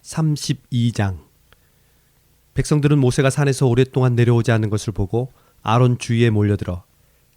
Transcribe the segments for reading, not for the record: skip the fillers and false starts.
32장. 백성들은 모세가 산에서 오랫동안 내려오지 않는 것을 보고 아론 주위에 몰려들어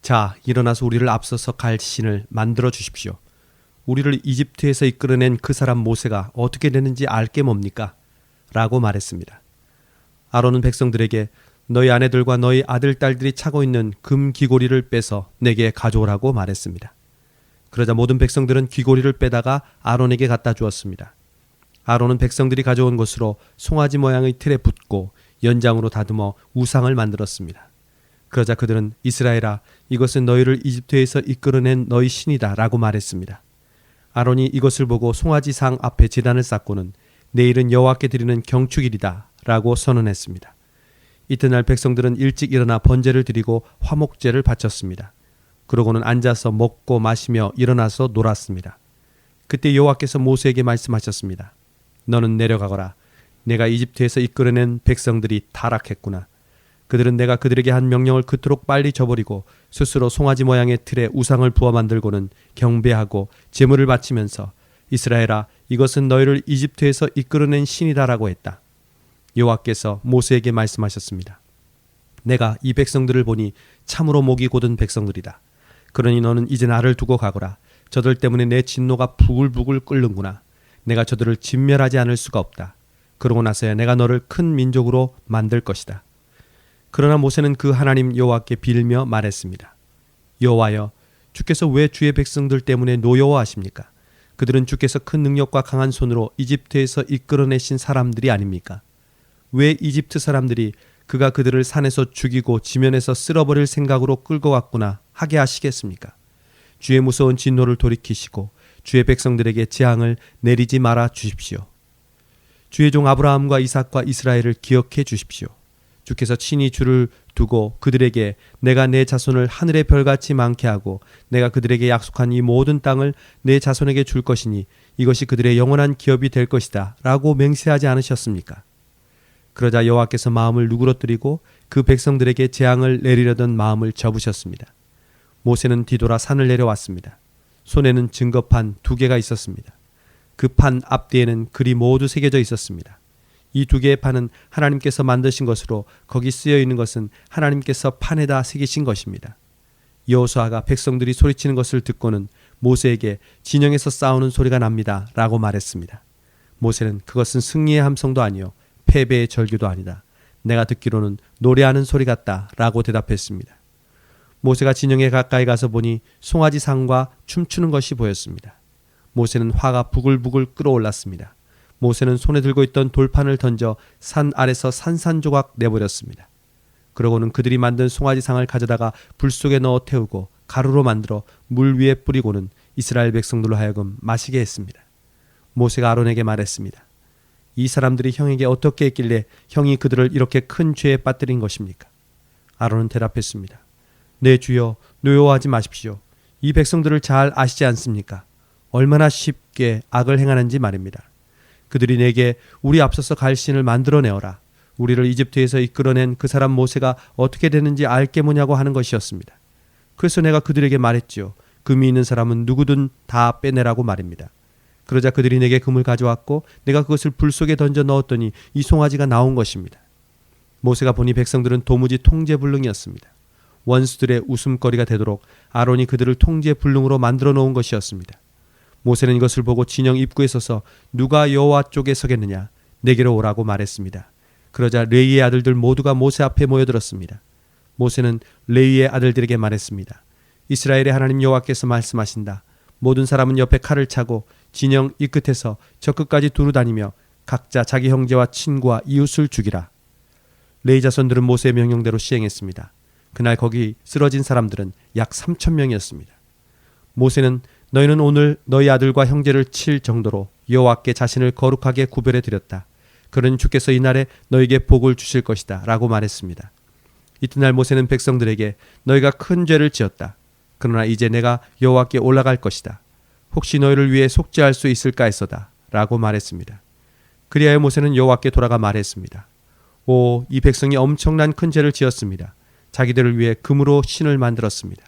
자, 일어나서 우리를 앞서서 갈 신을 만들어 주십시오. 우리를 이집트에서 이끌어낸 그 사람 모세가 어떻게 되는지 알게 뭡니까? 라고 말했습니다. 아론은 백성들에게 너희 아내들과 너희 아들, 딸들이 차고 있는 금 귀고리를 빼서 내게 가져오라고 말했습니다. 그러자 모든 백성들은 귀고리를 빼다가 아론에게 갖다 주었습니다. 아론은 백성들이 가져온 것으로 송아지 모양의 틀에 붓고 연장으로 다듬어 우상을 만들었습니다. 그러자 그들은 이스라엘아, 이것은 너희를 이집트에서 이끌어낸 너희 신이다 라고 말했습니다. 아론이 이것을 보고 송아지상 앞에 제단을 쌓고는 내일은 여호와께 드리는 경축일이다 라고 선언했습니다. 이튿날 백성들은 일찍 일어나 번제를 드리고 화목제를 바쳤습니다. 그러고는 앉아서 먹고 마시며 일어나서 놀았습니다. 그때 여호와께서 모세에게 말씀하셨습니다. 너는 내려가거라. 내가 이집트에서 이끌어낸 백성들이 타락했구나. 그들은 내가 그들에게 한 명령을 그토록 빨리 저버리고 스스로 송아지 모양의 틀에 우상을 부어 만들고는 경배하고 제물을 바치면서 이스라엘아, 이것은 너희를 이집트에서 이끌어낸 신이다라고 했다. 여호와께서 모세에게 말씀하셨습니다. 내가 이 백성들을 보니 참으로 목이 곧은 백성들이다. 그러니 너는 이제 나를 두고 가거라. 저들 때문에 내 진노가 부글부글 끓는구나. 내가 저들을 진멸하지 않을 수가 없다. 그러고 나서야 내가 너를 큰 민족으로 만들 것이다. 그러나 모세는 그 하나님 여호와께 빌며 말했습니다. 여호와여, 주께서 왜 주의 백성들 때문에 노여워하십니까? 그들은 주께서 큰 능력과 강한 손으로 이집트에서 이끌어내신 사람들이 아닙니까? 왜 이집트 사람들이 그가 그들을 산에서 죽이고 지면에서 쓸어버릴 생각으로 끌고 갔구나 하게 하시겠습니까? 주의 무서운 진노를 돌이키시고 주의 백성들에게 재앙을 내리지 말아 주십시오. 주의 종 아브라함과 이삭과 이스라엘을 기억해 주십시오. 주께서 친히 주를 두고 그들에게 내가 내 자손을 하늘의 별같이 많게 하고 내가 그들에게 약속한 이 모든 땅을 내 자손에게 줄 것이니 이것이 그들의 영원한 기업이 될 것이다 라고 맹세하지 않으셨습니까? 그러자 여호와께서 마음을 누그러뜨리고 그 백성들에게 재앙을 내리려던 마음을 접으셨습니다. 모세는 뒤돌아 산을 내려왔습니다. 손에는 증거판 2개가 있었습니다. 그 판 앞뒤에는 글이 모두 새겨져 있었습니다. 이 2개의 판은 하나님께서 만드신 것으로 거기 쓰여 있는 것은 하나님께서 판에다 새기신 것입니다. 여호수아가 백성들이 소리치는 것을 듣고는 모세에게 진영에서 싸우는 소리가 납니다 라고 말했습니다. 모세는 그것은 승리의 함성도 아니요 패배의 절규도 아니다. 내가 듣기로는 노래하는 소리 같다 라고 대답했습니다. 모세가 진영에 가까이 가서 보니 송아지 상과 춤추는 것이 보였습니다. 모세는 화가 부글부글 끓어올랐습니다. 모세는 손에 들고 있던 돌판을 던져 산 아래서 산산조각 내버렸습니다. 그러고는 그들이 만든 송아지상을 가져다가 불 속에 넣어 태우고 가루로 만들어 물 위에 뿌리고는 이스라엘 백성들로 하여금 마시게 했습니다. 모세가 아론에게 말했습니다. 이 사람들이 형에게 어떻게 했길래 형이 그들을 이렇게 큰 죄에 빠뜨린 것입니까? 아론은 대답했습니다. 네 주여, 노여워하지 마십시오. 이 백성들을 잘 아시지 않습니까? 얼마나 쉽게 악을 행하는지 말입니다. 그들이 내게 우리 앞서서 갈 신을 만들어내어라. 우리를 이집트에서 이끌어낸 그 사람 모세가 어떻게 되는지 알게 뭐냐고 하는 것이었습니다. 그래서 내가 그들에게 말했지요. 금이 있는 사람은 누구든 다 빼내라고 말입니다. 그러자 그들이 내게 금을 가져왔고 내가 그것을 불 속에 던져 넣었더니 이 송아지가 나온 것입니다. 모세가 보니 백성들은 도무지 통제불능이었습니다. 원수들의 웃음거리가 되도록 아론이 그들을 통제불능으로 만들어 놓은 것이었습니다. 모세는 이것을 보고 진영 입구에 서서 누가 여호와 쪽에 서겠느냐 내게로 오라고 말했습니다. 그러자 레위의 아들들 모두가 모세 앞에 모여들었습니다. 모세는 레위의 아들들에게 말했습니다. 이스라엘의 하나님 여호와께서 말씀하신다. 모든 사람은 옆에 칼을 차고 진영 이 끝에서 저 끝까지 두루 다니며 각자 자기 형제와 친구와 이웃을 죽이라. 레위 자손들은 모세의 명령대로 시행했습니다. 그날 거기 쓰러진 사람들은 약 3,000명이었습니다. 모세는 너희는 오늘 너희 아들과 형제를 칠 정도로 여호와께 자신을 거룩하게 구별해 드렸다. 그러니 주께서 이날에 너희에게 복을 주실 것이다 라고 말했습니다. 이튿날 모세는 백성들에게 너희가 큰 죄를 지었다. 그러나 이제 내가 여호와께 올라갈 것이다. 혹시 너희를 위해 속죄할 수 있을까 했소다 라고 말했습니다. 그리하여 모세는 여호와께 돌아가 말했습니다. 오, 이 백성이 엄청난 큰 죄를 지었습니다. 자기들을 위해 금으로 신을 만들었습니다.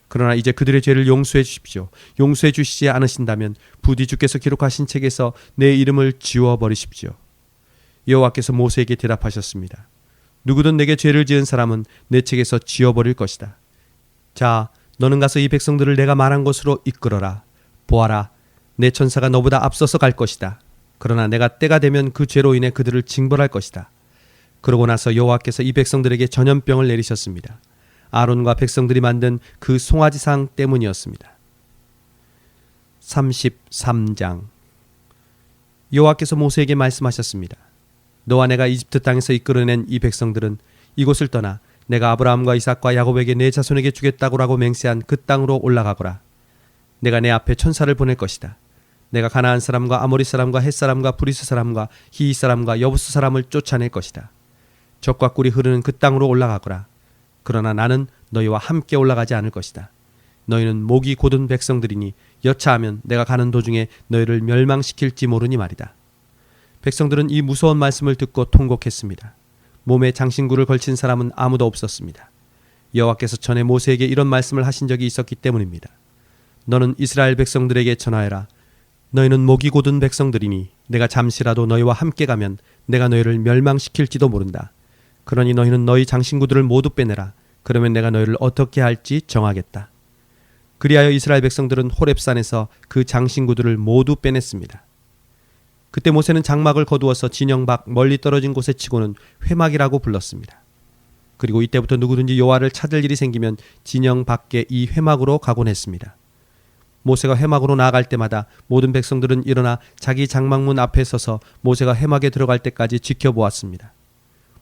그러나 이제 그들의 죄를 용서해 주십시오. 용서해 주시지 않으신다면 부디 주께서 기록하신 책에서 내 이름을 지워버리십시오. 여호와께서 모세에게 대답하셨습니다. 누구든 내게 죄를 지은 사람은 내 책에서 지워버릴 것이다. 자, 너는 가서 이 백성들을 내가 말한 곳으로 이끌어라. 보아라, 내 천사가 너보다 앞서서 갈 것이다. 그러나 내가 때가 되면 그 죄로 인해 그들을 징벌할 것이다. 그러고 나서 여호와께서 이 백성들에게 전염병을 내리셨습니다. 아론과 백성들이 만든 그 송아지상 때문이었습니다. 33장. 여호와께서 모세에게 말씀하셨습니다. 너와 내가 이집트 땅에서 이끌어낸 이 백성들은 이곳을 떠나 내가 아브라함과 이삭과 야곱에게 내 자손에게 주겠다고라고 맹세한 그 땅으로 올라가거라. 내가 내 앞에 천사를 보낼 것이다. 내가 가나안 사람과 아모리 사람과 헷 사람과 브리스 사람과 히위 사람과 여부스 사람을 쫓아낼 것이다. 젖과 꿀이 흐르는 그 땅으로 올라가거라. 그러나 나는 너희와 함께 올라가지 않을 것이다. 너희는 목이 곧은 백성들이니 여차하면 내가 가는 도중에 너희를 멸망시킬지 모르니 말이다. 백성들은 이 무서운 말씀을 듣고 통곡했습니다. 몸에 장신구를 걸친 사람은 아무도 없었습니다. 여호와께서 전에 모세에게 이런 말씀을 하신 적이 있었기 때문입니다. 너는 이스라엘 백성들에게 전하여라. 너희는 목이 곧은 백성들이니 내가 잠시라도 너희와 함께 가면 내가 너희를 멸망시킬지도 모른다. 그러니 너희는 너희 장신구들을 모두 빼내라. 그러면 내가 너희를 어떻게 할지 정하겠다. 그리하여 이스라엘 백성들은 호렙산에서 그 장신구들을 모두 빼냈습니다. 그때 모세는 장막을 거두어서 진영 밖 멀리 떨어진 곳에 치고는 회막이라고 불렀습니다. 그리고 이때부터 누구든지 여호와를 찾을 일이 생기면 진영 밖에 이 회막으로 가곤 했습니다. 모세가 회막으로 나아갈 때마다 모든 백성들은 일어나 자기 장막문 앞에 서서 모세가 회막에 들어갈 때까지 지켜보았습니다.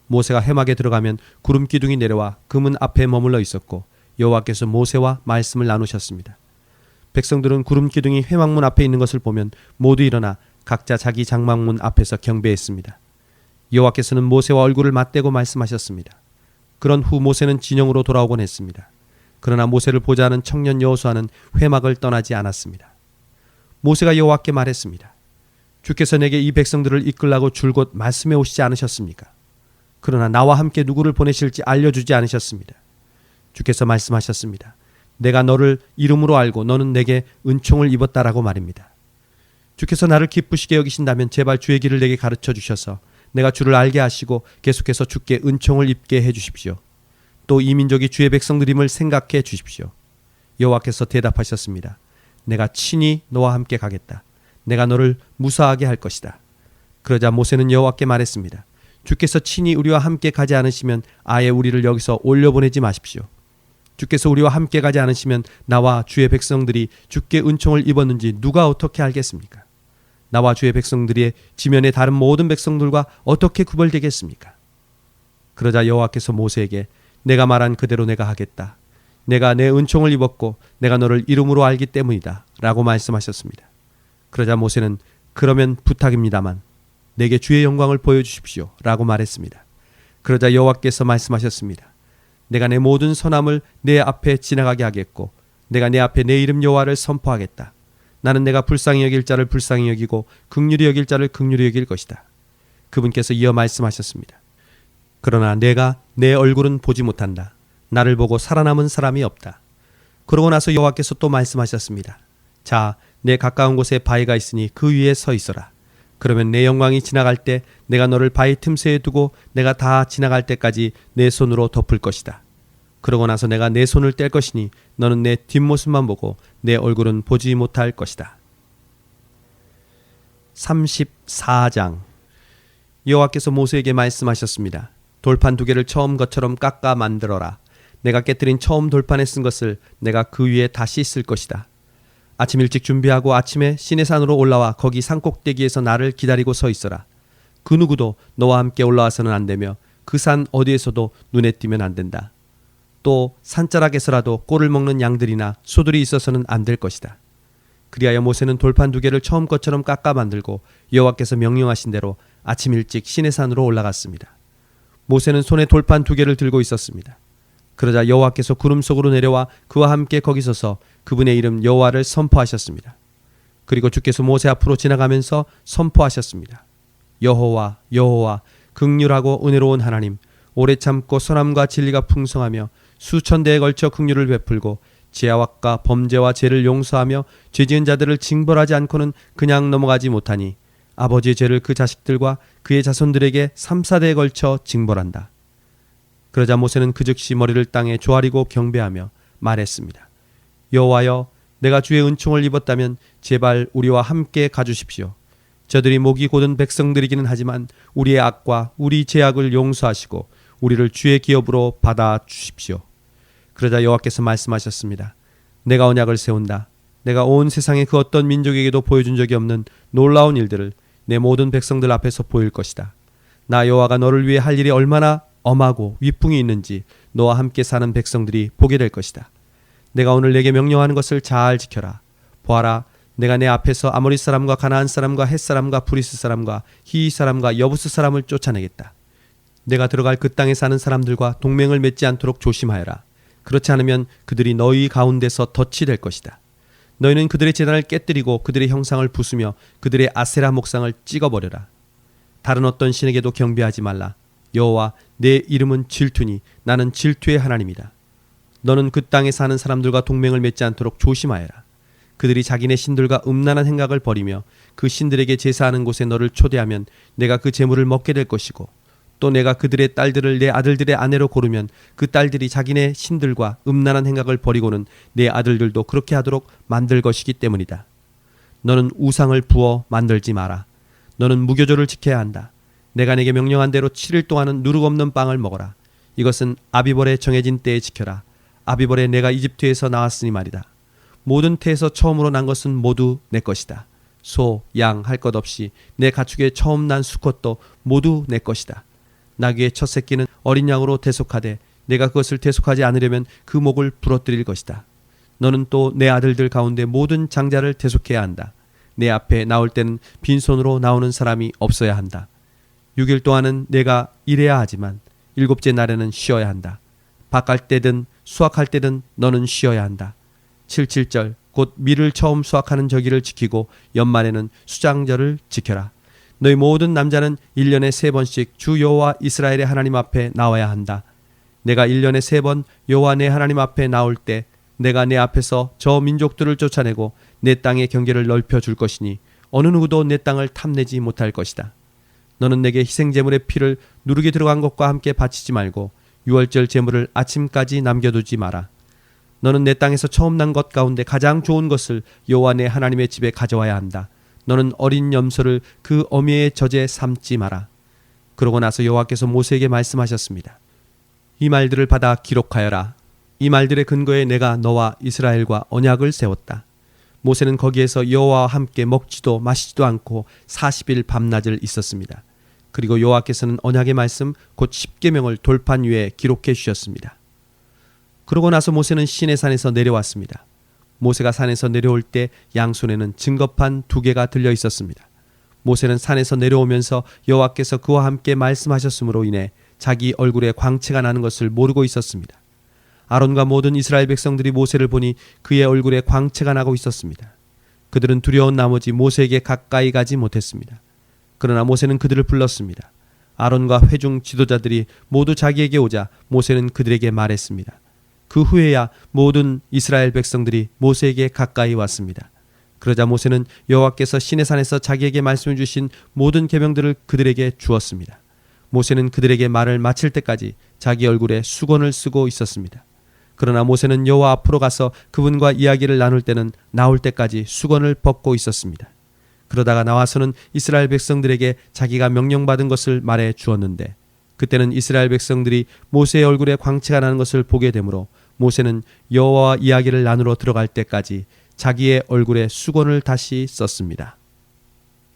모세가 회막에 들어가면 구름 기둥이 내려와 그 문 앞에 머물러 있었고 여호와께서 모세와 말씀을 나누셨습니다. 백성들은 구름 기둥이 회막문 앞에 있는 것을 보면 모두 일어나 각자 자기 장막문 앞에서 경배했습니다. 여호와께서는 모세와 얼굴을 맞대고 말씀하셨습니다. 그런 후 모세는 진영으로 돌아오곤 했습니다. 그러나 모세를 보자 하는 청년 여호수아는 회막을 떠나지 않았습니다. 모세가 여호와께 말했습니다. 주께서 내게 이 백성들을 이끌라고 줄곧 말씀해 오시지 않으셨습니까? 그러나 나와 함께 누구를 보내실지 알려주지 않으셨습니다. 주께서 말씀하셨습니다. 내가 너를 이름으로 알고 너는 내게 은총을 입었다라고 말입니다. 주께서 나를 기쁘시게 여기신다면 제발 주의 길을 내게 가르쳐 주셔서 내가 주를 알게 하시고 계속해서 주께 은총을 입게 해 주십시오. 또 이 민족이 주의 백성들임을 생각해 주십시오. 여호와께서 대답하셨습니다. 내가 친히 너와 함께 가겠다. 내가 너를 무사하게 할 것이다. 그러자 모세는 여호와께 말했습니다. 주께서 친히 우리와 함께 가지 않으시면 아예 우리를 여기서 올려보내지 마십시오. 주께서 우리와 함께 가지 않으시면 나와 주의 백성들이 주께 은총을 입었는지 누가 어떻게 알겠습니까? 나와 주의 백성들이 지면의 다른 모든 백성들과 어떻게 구별되겠습니까? 그러자 여호와께서 모세에게 내가 말한 그대로 내가 하겠다. 내가 내 은총을 입었고 내가 너를 이름으로 알기 때문이다 라고 말씀하셨습니다. 그러자 모세는 그러면 부탁입니다만 내게 주의 영광을 보여주십시오 라고 말했습니다. 그러자 여호와께서 말씀하셨습니다. 내가 내 모든 선함을 내 앞에 지나가게 하겠고 내가 내 앞에 내 이름 여호와를 선포하겠다. 나는 내가 불쌍히 여길 자를 불쌍히 여기고 긍휼히 여길 자를 긍휼히 여길 것이다. 그분께서 이어 말씀하셨습니다. 그러나 내가 내 얼굴은 보지 못한다. 나를 보고 살아남은 사람이 없다. 그러고 나서 여호와께서 또 말씀하셨습니다. 자, 내 가까운 곳에 바위가 있으니 그 위에 서 있어라. 그러면 내 영광이 지나갈 때 내가 너를 바위 틈새에 두고 내가 다 지나갈 때까지 내 손으로 덮을 것이다. 그러고 나서 내가 내 손을 뗄 것이니 너는 내 뒷모습만 보고 내 얼굴은 보지 못할 것이다. 34장. 여호와께서 모세에게 말씀하셨습니다. 돌판 2개를 처음 것처럼 깎아 만들어라. 내가 깨뜨린 처음 돌판에 쓴 것을 내가 그 위에 다시 쓸 것이다. 아침 일찍 준비하고 아침에 시내산으로 올라와 거기 산꼭대기에서 나를 기다리고 서 있어라. 그 누구도 너와 함께 올라와서는 안 되며 그 산 어디에서도 눈에 띄면 안 된다. 또 산자락에서라도 꼴을 먹는 양들이나 소들이 있어서는 안 될 것이다. 그리하여 모세는 돌판 2개를 처음 것처럼 깎아 만들고 여호와께서 명령하신 대로 아침 일찍 시내산으로 올라갔습니다. 모세는 손에 돌판 2개를 들고 있었습니다. 그러자 여호와께서 구름 속으로 내려와 그와 함께 거기 서서 그분의 이름 여호와를 선포하셨습니다. 그리고 주께서 모세 앞으로 지나가면서 선포하셨습니다. 여호와 여호와 긍휼하고 은혜로운 하나님, 오래 참고 선함과 진리가 풍성하며 수천 대에 걸쳐 긍휼을 베풀고 죄악과 범죄와 죄를 용서하며 죄지은 자들을 징벌하지 않고는 그냥 넘어가지 못하니 아버지의 죄를 그 자식들과 그의 자손들에게 3, 4대에 걸쳐 징벌한다. 그러자 모세는 그 즉시 머리를 땅에 조아리고 경배하며 말했습니다. 여호와여, 내가 주의 은총을 입었다면 제발 우리와 함께 가주십시오. 저들이 목이 곧은 백성들이기는 하지만 우리의 악과 우리 죄악을 용서하시고 우리를 주의 기업으로 받아 주십시오. 그러자 여호와께서 말씀하셨습니다. 내가 언약을 세운다. 내가 온 세상의 그 어떤 민족에게도 보여준 적이 없는 놀라운 일들을 내 모든 백성들 앞에서 보일 것이다. 나 여호와가 너를 위해 할 일이 얼마나 엄하고 위풍이 있는지 너와 함께 사는 백성들이 보게 될 것이다. 내가 오늘 내게 명령하는 것을 잘 지켜라. 보아라, 내가 내 앞에서 아모리 사람과 가나안 사람과 헷 사람과 브리스 사람과 히위 사람과 여부스 사람을 쫓아내겠다. 내가 들어갈 그 땅에 사는 사람들과 동맹을 맺지 않도록 조심하여라. 그렇지 않으면 그들이 너희 가운데서 덫이 될 것이다. 너희는 그들의 제단을 깨뜨리고 그들의 형상을 부수며 그들의 아세라 목상을 찍어버려라. 다른 어떤 신에게도 경배하지 말라. 여호와, 내 이름은 질투니 나는 질투의 하나님이다. 너는 그 땅에 사는 사람들과 동맹을 맺지 않도록 조심하여라. 그들이 자기네 신들과 음란한 행각을 벌이며 그 신들에게 제사하는 곳에 너를 초대하면 내가 그 제물을 먹게 될 것이고 또 내가 그들의 딸들을 내 아들들의 아내로 고르면 그 딸들이 자기네 신들과 음란한 행각을 벌이고는 내 아들들도 그렇게 하도록 만들 것이기 때문이다. 너는 우상을 부어 만들지 마라. 너는 무교조를 지켜야 한다. 내가 내게 명령한 대로 7일 동안은 누룩 없는 빵을 먹어라. 이것은 아비벌에 정해진 때에 지켜라. 아비벌에 내가 이집트에서 나왔으니 말이다. 모든 태에서 처음으로 난 것은 모두 내 것이다. 소, 양 할 것 없이 내 가축의 처음 난 수컷도 모두 내 것이다. 나귀의 첫 새끼는 어린 양으로 대속하되 내가 그것을 대속하지 않으려면 그 목을 부러뜨릴 것이다. 너는 또 내 아들들 가운데 모든 장자를 대속해야 한다. 내 앞에 나올 때는 빈손으로 나오는 사람이 없어야 한다. 6일 동안은 내가 일해야 하지만 7째 날에는 쉬어야 한다. 밭갈 때든 수확할 때든 너는 쉬어야 한다. 77절 곧 밀을 처음 수확하는 저기를 지키고 연말에는 수장절을 지켜라. 너희 모든 남자는 1년에 3번씩 주 여호와 이스라엘의 하나님 앞에 나와야 한다. 내가 1년에 3번 여호와 내 하나님 앞에 나올 때 내가 내 앞에서 저 민족들을 쫓아내고 내 땅의 경계를 넓혀줄 것이니 어느 누구도 내 땅을 탐내지 못할 것이다. 너는 내게 희생제물의 피를 누룩이 들어간 것과 함께 바치지 말고 유월절 제물을 아침까지 남겨두지 마라. 너는 내 땅에서 처음 난 것 가운데 가장 좋은 것을 여호와 내 하나님의 집에 가져와야 한다. 너는 어린 염소를 그 어미의 젖에 삶지 마라. 그러고 나서 여호와께서 모세에게 말씀하셨습니다. 이 말들을 받아 기록하여라. 이 말들의 근거에 내가 너와 이스라엘과 언약을 세웠다. 모세는 거기에서 여호와와 함께 먹지도 마시지도 않고 40일 밤낮을 있었습니다. 그리고 여호와께서는 언약의 말씀 곧 십계명을 돌판 위에 기록해 주셨습니다. 그러고 나서 모세는 시내산에서 내려왔습니다. 모세가 산에서 내려올 때 양손에는 증거판 2개가 들려 있었습니다. 모세는 산에서 내려오면서 여호와께서 그와 함께 말씀하셨으므로 인해 자기 얼굴에 광채가 나는 것을 모르고 있었습니다. 아론과 모든 이스라엘 백성들이 모세를 보니 그의 얼굴에 광채가 나고 있었습니다. 그들은 두려운 나머지 모세에게 가까이 가지 못했습니다. 그러나 모세는 그들을 불렀습니다. 아론과 회중 지도자들이 모두 자기에게 오자 모세는 그들에게 말했습니다. 그 후에야 모든 이스라엘 백성들이 모세에게 가까이 왔습니다. 그러자 모세는 여호와께서 시내산에서 자기에게 말씀해 주신 모든 계명들을 그들에게 주었습니다. 모세는 그들에게 말을 마칠 때까지 자기 얼굴에 수건을 쓰고 있었습니다. 그러나 모세는 여호와 앞으로 가서 그분과 이야기를 나눌 때는 나올 때까지 수건을 벗고 있었습니다. 그러다가 나와서는 이스라엘 백성들에게 자기가 명령받은 것을 말해 주었는데 그때는 이스라엘 백성들이 모세의 얼굴에 광채가 나는 것을 보게 되므로 모세는 여호와와 이야기를 나누러 들어갈 때까지 자기의 얼굴에 수건을 다시 썼습니다.